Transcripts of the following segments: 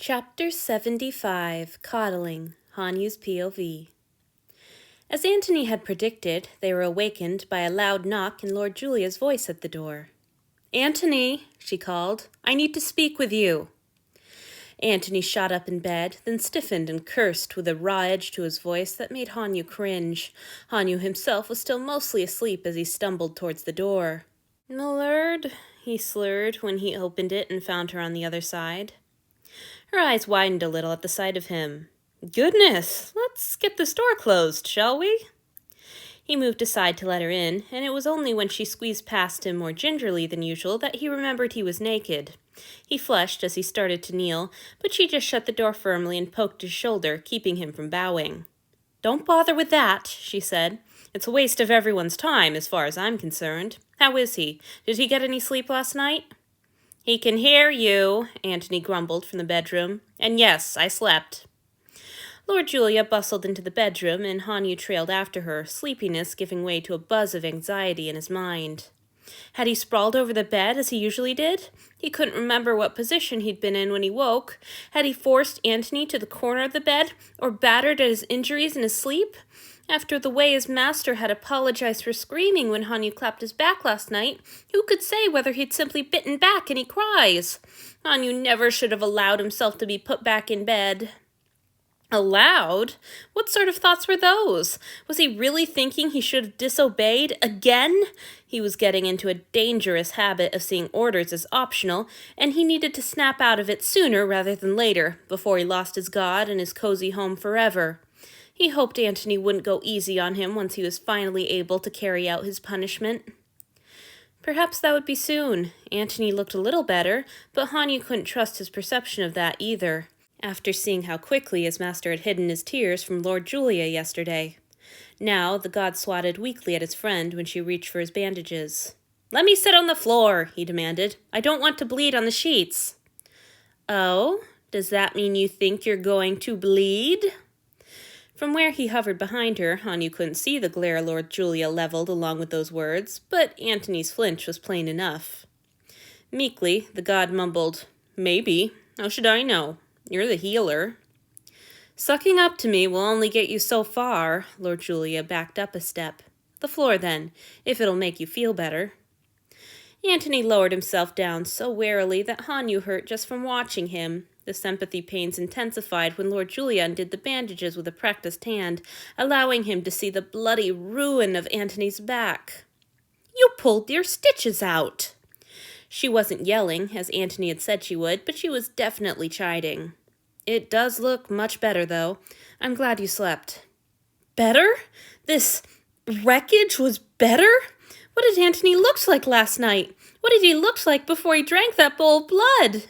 Chapter 75, Coddling, Hanyu's POV. As Antony had predicted, they were awakened by a loud knock and Lord Julia's voice at the door. "Antony," she called, "I need to speak with you." Antony shot up in bed, then stiffened and cursed with a raw edge to his voice that made Hanyu cringe. Hanyu himself was still mostly asleep as he stumbled towards the door. "Milord," he slurred when he opened it and found her on the other side. Her eyes widened a little at the sight of him. "Goodness, let's get this door closed, shall we?" He moved aside to let her in, and it was only when she squeezed past him more gingerly than usual that he remembered he was naked. He flushed as he started to kneel, but she just shut the door firmly and poked his shoulder, keeping him from bowing. "Don't bother with that," she said. "It's a waste of everyone's time, as far as I'm concerned. How is he? Did he get any sleep last night?" "He can hear you," Antony grumbled from the bedroom. "And yes, I slept." Lord Julia bustled into the bedroom, and Hanyu trailed after her, sleepiness giving way to a buzz of anxiety in his mind. Had he sprawled over the bed as he usually did? He couldn't remember what position he'd been in when he woke. Had he forced Antony to the corner of the bed, or battered at his injuries in his sleep? After the way his master had apologized for screaming when Hanyu clapped his back last night, who could say whether he'd simply bitten back any cries? Hanyu never should have allowed himself to be put back in bed. Allowed? What sort of thoughts were those? Was he really thinking he should have disobeyed again? He was getting into a dangerous habit of seeing orders as optional, and he needed to snap out of it sooner rather than later, before he lost his god and his cozy home forever. He hoped Antony wouldn't go easy on him once he was finally able to carry out his punishment. Perhaps that would be soon. Antony looked a little better, but Hanyu couldn't trust his perception of that either, after seeing how quickly his master had hidden his tears from Lord Julia yesterday. Now the god swatted weakly at his friend when she reached for his bandages. "Let me sit on the floor," he demanded. "I don't want to bleed on the sheets." "Oh? Does that mean you think you're going to bleed?" From where he hovered behind her, Hanyu couldn't see the glare Lord Julia leveled along with those words, but Antony's flinch was plain enough. Meekly, the god mumbled, "Maybe. How should I know? You're the healer." "Sucking up to me will only get you so far," Lord Julia backed up a step. "The floor, then, if it'll make you feel better." Antony lowered himself down so warily that Hanyu hurt just from watching him. The sympathy pains intensified when Lord Julia undid the bandages with a practiced hand, allowing him to see the bloody ruin of Antony's back. "You pulled your stitches out!" She wasn't yelling, as Antony had said she would, but she was definitely chiding. "It does look much better, though. I'm glad you slept." "Better? This wreckage was better? What did Antony look like last night? What did he look like before he drank that bowl of blood?"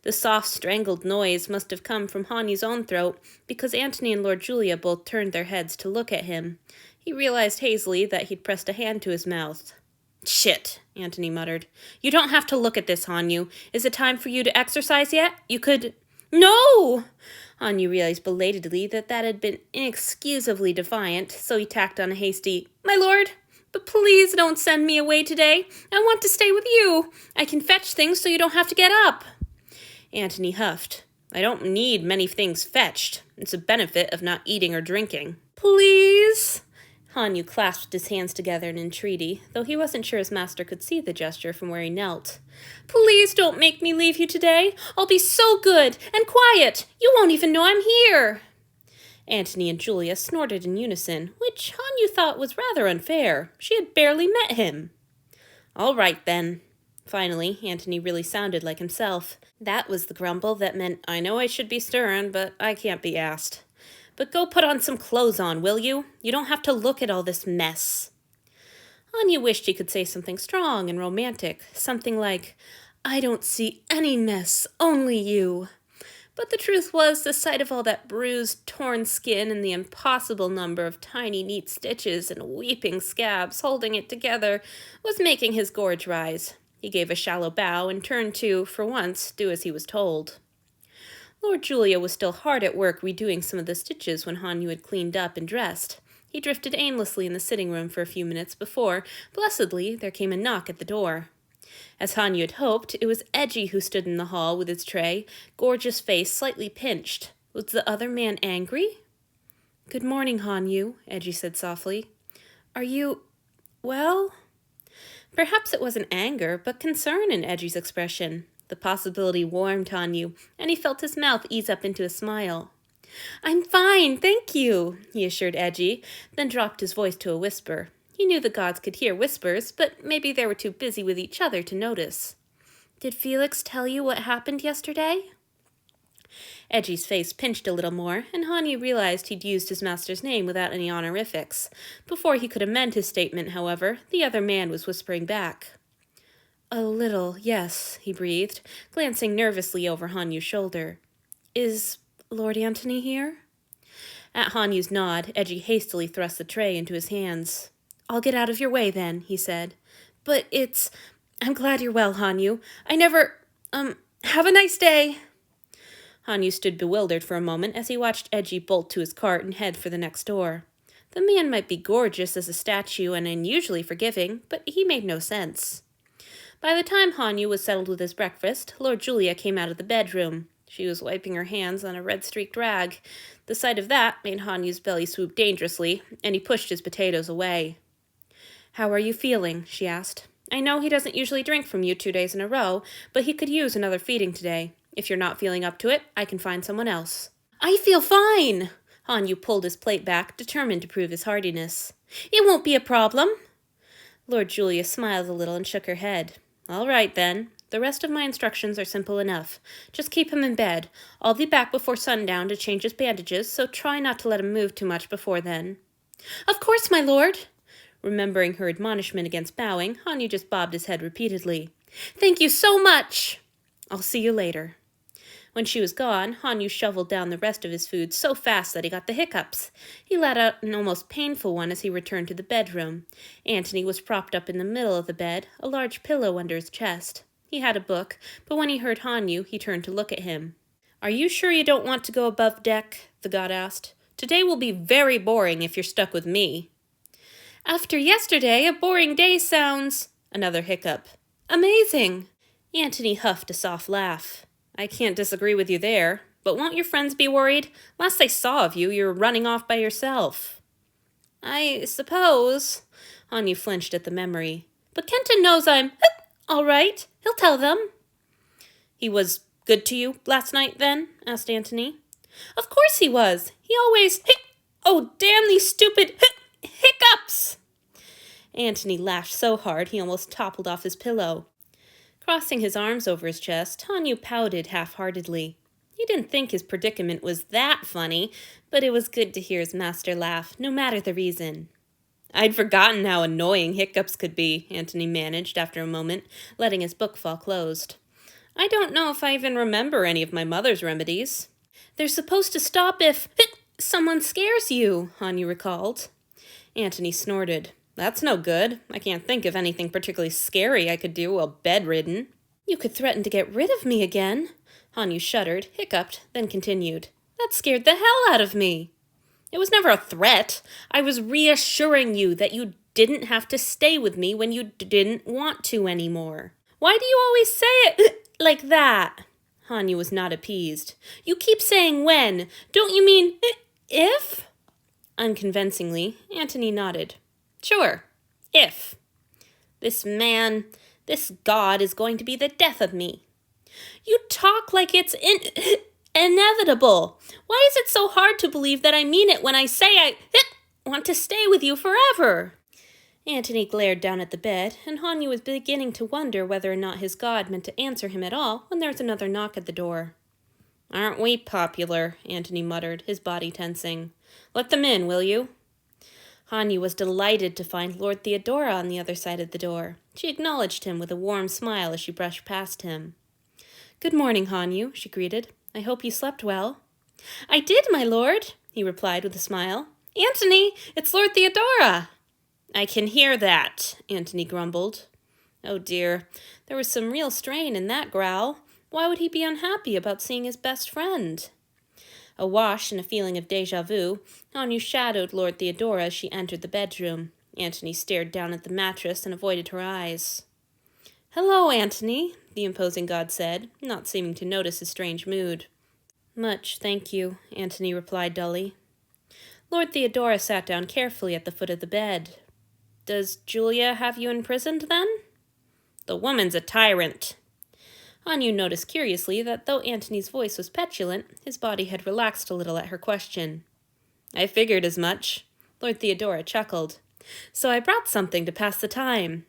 The soft, strangled noise must have come from Hanyu's own throat, because Antony and Lord Julia both turned their heads to look at him. He realized hazily that he'd pressed a hand to his mouth. "Shit," Antony muttered. "You don't have to look at this, Hanyu. Is it time for you to exercise yet? You could—" "No!" Hanyu realized belatedly that had been inexcusably defiant, so he tacked on a hasty, "My lord, but please don't send me away today. I want to stay with you. I can fetch things so you don't have to get up." Antony huffed. "I don't need many things fetched. It's a benefit of not eating or drinking." "Please?" Hanyu clasped his hands together in entreaty, though he wasn't sure his master could see the gesture from where he knelt. "Please don't make me leave you today. I'll be so good and quiet. You won't even know I'm here." Antony and Julia snorted in unison, which Hanyu thought was rather unfair. She had barely met him. "All right, then." Finally, Antony really sounded like himself. That was the grumble that meant, "I know I should be stern, but I can't be asked. But go put on some clothes on, will you? You don't have to look at all this mess." Hanyu wished he could say something strong and romantic, something like, "I don't see any mess, only you." But the truth was, the sight of all that bruised, torn skin and the impossible number of tiny, neat stitches and weeping scabs holding it together was making his gorge rise. He gave a shallow bow and turned to, for once, do as he was told. Lord Julia was still hard at work redoing some of the stitches when Hanyu had cleaned up and dressed. He drifted aimlessly in the sitting room for a few minutes before, blessedly, there came a knock at the door. As Hanyu had hoped, it was Edgy who stood in the hall with his tray, gorgeous face slightly pinched. Was the other man angry? "Good morning, Hanyu," Edgy said softly. "Are you... well?" Perhaps it wasn't anger, but concern in Edgy's expression. The possibility warmed Hanyu, and he felt his mouth ease up into a smile. "I'm fine, thank you," he assured Edgy, then dropped his voice to a whisper. He knew the gods could hear whispers, but maybe they were too busy with each other to notice. "Did Felix tell you what happened yesterday?" Edgy's face pinched a little more, and Hanyu realized he'd used his master's name without any honorifics. Before he could amend his statement, however, the other man was whispering back. "A little, yes," he breathed, glancing nervously over Hanyu's shoulder. "Is Lord Antony here?" At Hanyu's nod, Edgy hastily thrust the tray into his hands. "I'll get out of your way, then," he said. "But I'm glad you're well, Hanyu. I never... have a nice day." Hanyu stood bewildered for a moment as he watched Edgy bolt to his cart and head for the next door. The man might be gorgeous as a statue and unusually forgiving, but he made no sense. By the time Hanyu was settled with his breakfast, Lord Julia came out of the bedroom. She was wiping her hands on a red-streaked rag. The sight of that made Hanyu's belly swoop dangerously, and he pushed his potatoes away. "How are you feeling?" she asked. "I know he doesn't usually drink from you 2 days in a row, but he could use another feeding today. If you're not feeling up to it, I can find someone else." "I feel fine!" Hanyu pulled his plate back, determined to prove his heartiness. "It won't be a problem." Lord Julia smiled a little and shook her head. "All right, then. The rest of my instructions are simple enough. Just keep him in bed. I'll be back before sundown to change his bandages, so try not to let him move too much before then." "Of course, my lord." Remembering her admonishment against bowing, Hanyu just bobbed his head repeatedly. "Thank you so much." "I'll see you later." When she was gone, Hanyu shoveled down the rest of his food so fast that he got the hiccups. He let out an almost painful one as he returned to the bedroom. Antony was propped up in the middle of the bed, a large pillow under his chest. He had a book, but when he heard Hanyu, he turned to look at him. "Are you sure you don't want to go above deck?" the god asked. "Today will be very boring if you're stuck with me." "After yesterday, a boring day sounds..." Another hiccup. "Amazing." Antony huffed a soft laugh. "I can't disagree with you there, but won't your friends be worried? Last I saw of you, you were running off by yourself." "I suppose..." Hanyu flinched at the memory. "But Kenton knows I'm all right. He'll tell them." "He was good to you last night, then?" asked Antony. "Of course he was. He always... Oh, damn these stupid hiccups!" Antony laughed so hard he almost toppled off his pillow. Crossing his arms over his chest, Hanyu pouted half-heartedly. He didn't think his predicament was that funny, but it was good to hear his master laugh, no matter the reason. "I'd forgotten how annoying hiccups could be," Antony managed after a moment, letting his book fall closed. "I don't know if I even remember any of my mother's remedies." "They're supposed to stop if someone scares you," Hanyu recalled. Antony snorted. "That's no good. I can't think of anything particularly scary I could do while bedridden." "You could threaten to get rid of me again." Hanyu shuddered, hiccuped, then continued. "That scared the hell out of me." "It was never a threat. I was reassuring you that you didn't have to stay with me when you didn't want to anymore." "Why do you always say it like that?" Hanyu was not appeased. "You keep saying when. Don't you mean if?" Unconvincingly, Antony nodded. "Sure, if. This god is going to be the death of me." "You talk like it's inevitable. Why is it so hard to believe that I mean it when I say I want to stay with you forever?" Antony glared down at the bed, and Hanyu was beginning to wonder whether or not his god meant to answer him at all when there was another knock at the door. "Aren't we popular?" Antony muttered, his body tensing. "Let them in, will you?" Hanyu was delighted to find Lord Theodora on the other side of the door. She acknowledged him with a warm smile as she brushed past him. "Good morning, Hanyu," she greeted. "I hope you slept well." "I did, my lord," he replied with a smile. "Antony, it's Lord Theodora." "I can hear that," Antony grumbled. Oh dear, there was some real strain in that growl. Why would he be unhappy about seeing his best friend? Awash in a feeling of déjà vu, Hanyu shadowed Lord Theodora as she entered the bedroom. Antony stared down at the mattress and avoided her eyes. "Hello, Antony," the imposing god said, not seeming to notice his strange mood. "Much, thank you," Antony replied dully. Lord Theodora sat down carefully at the foot of the bed. "Does Julia have you imprisoned, then?" "The woman's a tyrant." Hanyu noticed curiously that though Antony's voice was petulant, his body had relaxed a little at her question. "I figured as much." Lord Theodora chuckled. "So I brought something to pass the time."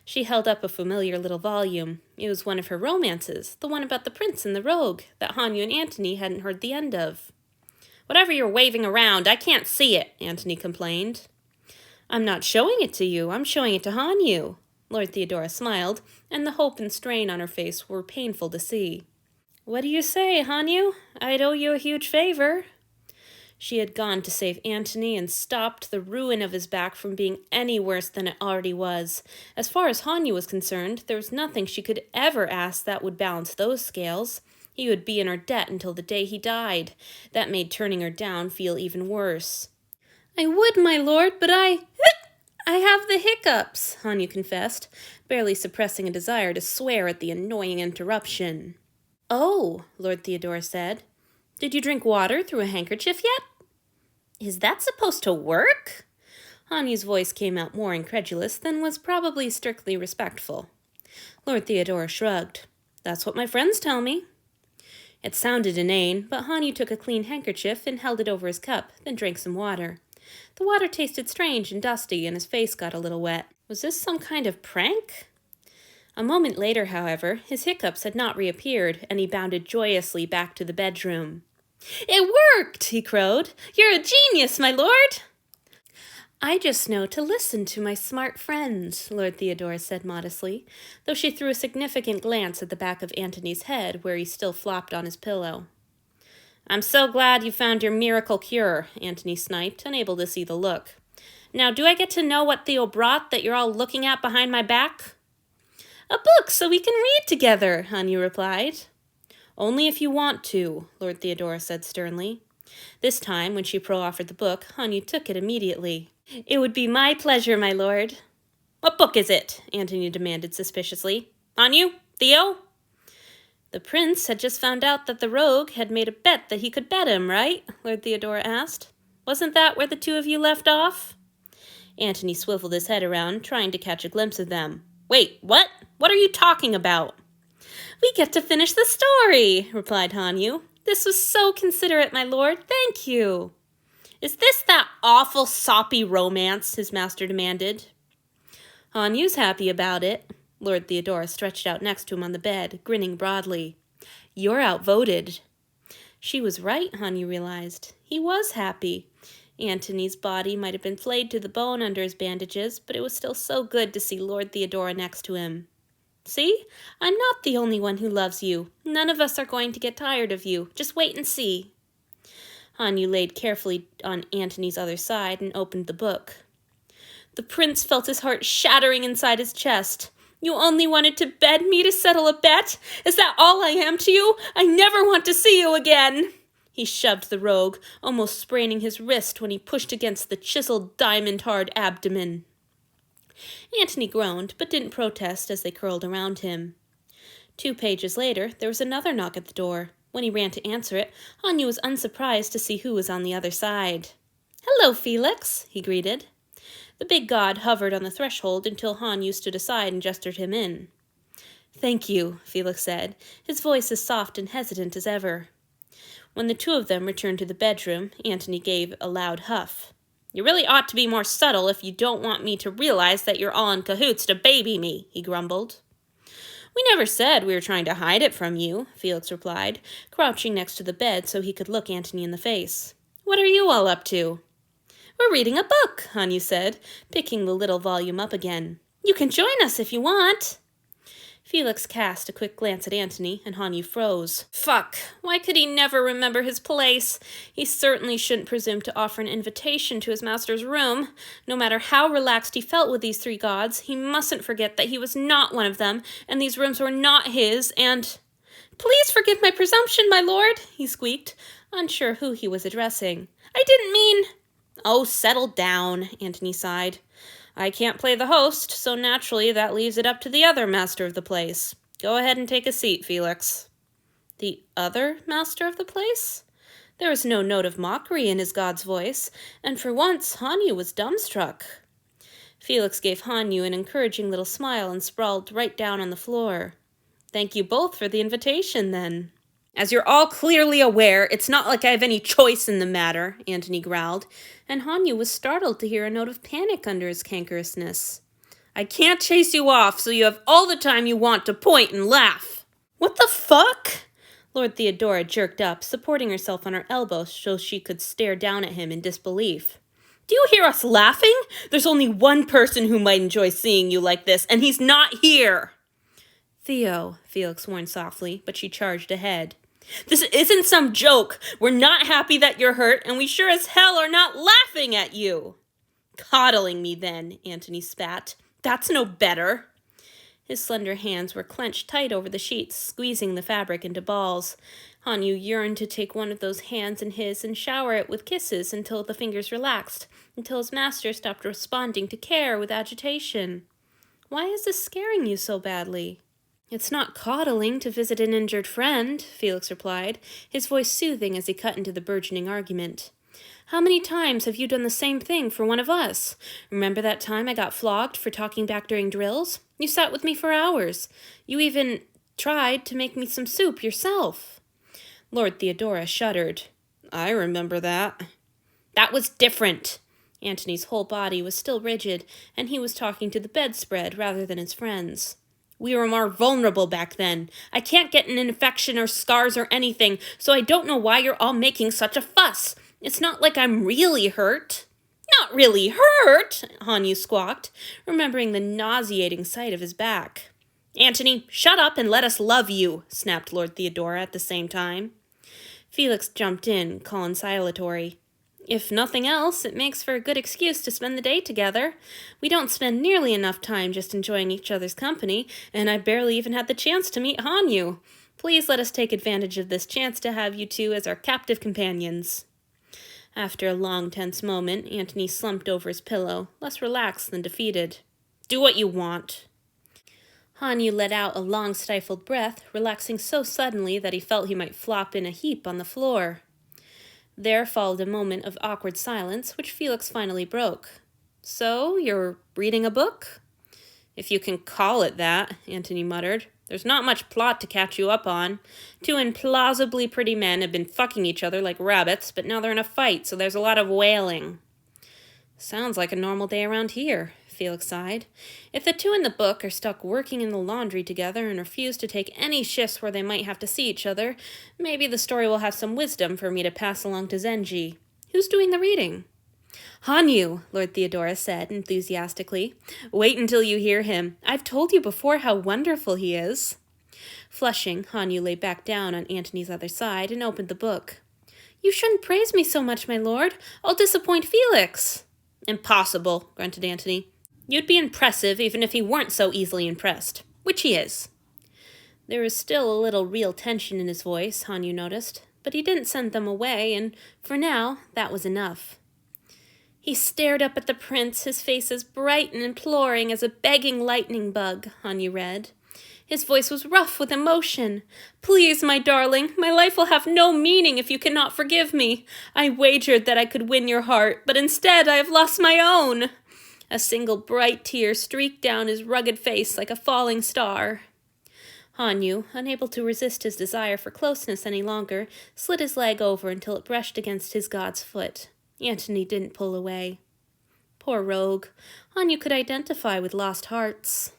She held up a familiar little volume. It was one of her romances, the one about the prince and the rogue, that Hanyu and Antony hadn't heard the end of. "Whatever you're waving around, I can't see it," Antony complained. "I'm not showing it to you, I'm showing it to Hanyu." Lord Theodora smiled, and the hope and strain on her face were painful to see. "What do you say, Hanyu? I'd owe you a huge favor." She had gone to save Antony and stopped the ruin of his back from being any worse than it already was. As far as Hanyu was concerned, there was nothing she could ever ask that would balance those scales. He would be in her debt until the day he died. That made turning her down feel even worse. "I would, my lord, but I have the hiccups," Hanyu confessed, barely suppressing a desire to swear at the annoying interruption. "Oh," Lord Theodora said. "Did you drink water through a handkerchief yet?" "Is that supposed to work?" Hanyu's voice came out more incredulous than was probably strictly respectful. Lord Theodora shrugged. "That's what my friends tell me." It sounded inane, but Hanyu took a clean handkerchief and held it over his cup, then drank some water. The water tasted strange and dusty, and his face got a little wet. Was this some kind of prank? A moment later, however, his hiccups had not reappeared, and he bounded joyously back to the bedroom. "It worked!" he crowed. "You're a genius, my lord!" "I just know to listen to my smart friends," Lord Theodora said modestly, though she threw a significant glance at the back of Antony's head where he still flopped on his pillow. "I'm so glad you found your miracle cure," Antony sniped, unable to see the look. "Now, do I get to know what Theo brought that you're all looking at behind my back?" "A book so we can read together," Hanyu replied. "Only if you want to," Lord Theodora said sternly. This time, when she proffered the book, Hanyu took it immediately. "It would be my pleasure, my lord." "What book is it?" Antony demanded suspiciously. "Hanyu? Theo?" "The prince had just found out that the rogue had made a bet that he could bet him, right?" Lord Theodora asked. "Wasn't that where the two of you left off?" Antony swiveled his head around, trying to catch a glimpse of them. "Wait, what? What are you talking about?" "We get to finish the story," replied Hanyu. "This was so considerate, my lord. Thank you." "Is this that awful soppy romance?" his master demanded. "Hanyu's happy about it." Lord Theodora stretched out next to him on the bed, grinning broadly. "You're outvoted." She was right, Hanyu realized. He was happy. Antony's body might have been flayed to the bone under his bandages, but it was still so good to see Lord Theodora next to him. "See? I'm not the only one who loves you. None of us are going to get tired of you. Just wait and see." Hanyu laid carefully on Antony's other side and opened the book. The prince felt his heart shattering inside his chest. "You only wanted to bed me to settle a bet? Is that all I am to you? I never want to see you again!" He shoved the rogue, almost spraining his wrist when he pushed against the chiseled, diamond-hard abdomen. Antony groaned, but didn't protest as they curled around him. 2 pages later, there was another knock at the door. When he ran to answer it, Hanyu was unsurprised to see who was on the other side. "Hello, Felix," he greeted. The big god hovered on the threshold until Hanyu stood aside and gestured him in. "Thank you," Felix said, his voice as soft and hesitant as ever. When the two of them returned to the bedroom, Antony gave a loud huff. "You really ought to be more subtle if you don't want me to realize that you're all in cahoots to baby me," he grumbled. "We never said we were trying to hide it from you," Felix replied, crouching next to the bed so he could look Antony in the face. "What are you all up to?" "We're reading a book," Hanyu said, picking the little volume up again. "You can join us if you want." Felix cast a quick glance at Antony, and Hanyu froze. Fuck, why could he never remember his place? He certainly shouldn't presume to offer an invitation to his master's room. No matter how relaxed he felt with these 3 gods, he mustn't forget that he was not one of them, and these rooms were not his, and... "Please forgive my presumption, my lord," he squeaked, unsure who he was addressing. "I didn't mean—" "Oh, settle down," Antony sighed. I can't play the host, so naturally that leaves it up to the other master of the place. Go ahead and take a seat, Felix." The other master of the place? There was no note of mockery in his god's voice, and for once Hanyu was dumbstruck. Felix gave Hanyu an encouraging little smile and sprawled right down on the floor. "Thank you both for the invitation, then." "As you're all clearly aware, it's not like I have any choice in the matter," Antony growled, and Hanyu was startled to hear a note of panic under his cankerousness. "I can't chase you off, so you have all the time you want to point and laugh." "What the fuck?" Lord Theodora jerked up, supporting herself on her elbow so she could stare down at him in disbelief. "Do you hear us laughing? There's only one person who might enjoy seeing you like this, and he's not here." "Theo," Felix warned softly, but she charged ahead. "This isn't some joke. We're not happy that you're hurt, and we sure as hell are not laughing at you." "Coddling me, then," Antony spat. "That's no better." His slender hands were clenched tight over the sheets, squeezing the fabric into balls. Hanyu yearned to take one of those hands in his and shower it with kisses until the fingers relaxed, until his master stopped responding to care with agitation. "Why is this scaring you so badly?" "It's not coddling to visit an injured friend," Felix replied, his voice soothing as he cut into the burgeoning argument. "How many times have you done the same thing for one of us? Remember that time I got flogged for talking back during drills? You sat with me for hours. You even tried to make me some soup yourself." Lord Theodora shuddered. "I remember that." "That was different." Antony's whole body was still rigid, and he was talking to the bedspread rather than his friends. "We were more vulnerable back then. I can't get an infection or scars or anything, so I don't know why you're all making such a fuss. It's not like I'm really hurt." "Not really hurt?" Hanyu squawked, remembering the nauseating sight of his back. "Antony, shut up and let us love you," snapped Lord Theodora at the same time. Felix jumped in, conciliatory. "If nothing else, it makes for a good excuse to spend the day together. We don't spend nearly enough time just enjoying each other's company, and I barely even had the chance to meet Hanyu. Please let us take advantage of this chance to have you two as our captive companions." After a long, tense moment, Antony slumped over his pillow, less relaxed than defeated. "Do what you want." Hanyu let out a long, stifled breath, relaxing so suddenly that he felt he might flop in a heap on the floor. There followed a moment of awkward silence, which Felix finally broke. "So, you're reading a book?" "If you can call it that," Antony muttered. "There's not much plot to catch you up on. Two implausibly pretty men have been fucking each other like rabbits, but now they're in a fight, so there's a lot of wailing." "Sounds like a normal day around here," Felix sighed. "If the two in the book are stuck working in the laundry together and refuse to take any shifts where they might have to see each other, maybe the story will have some wisdom for me to pass along to Zenji. Who's doing the reading?" "Hanyu," Lord Theodora said enthusiastically. "Wait until you hear him. I've told you before how wonderful he is." Flushing, Hanyu lay back down on Antony's other side and opened the book. "You shouldn't praise me so much, my lord. I'll disappoint Felix." "Impossible," grunted Antony. "You'd be impressive even if he weren't so easily impressed, which he is." There was still a little real tension in his voice, Hanyu noticed, but he didn't send them away, and for now, that was enough. "He stared up at the prince, his face as bright and imploring as a begging lightning bug," Hanyu read. His voice was rough with emotion. "Please, my darling, my life will have no meaning if you cannot forgive me. I wagered that I could win your heart, but instead I have lost my own." A single bright tear streaked down his rugged face like a falling star. Hanyu, unable to resist his desire for closeness any longer, slid his leg over until it brushed against his god's foot. Antony didn't pull away. Poor rogue. Hanyu could identify with lost hearts.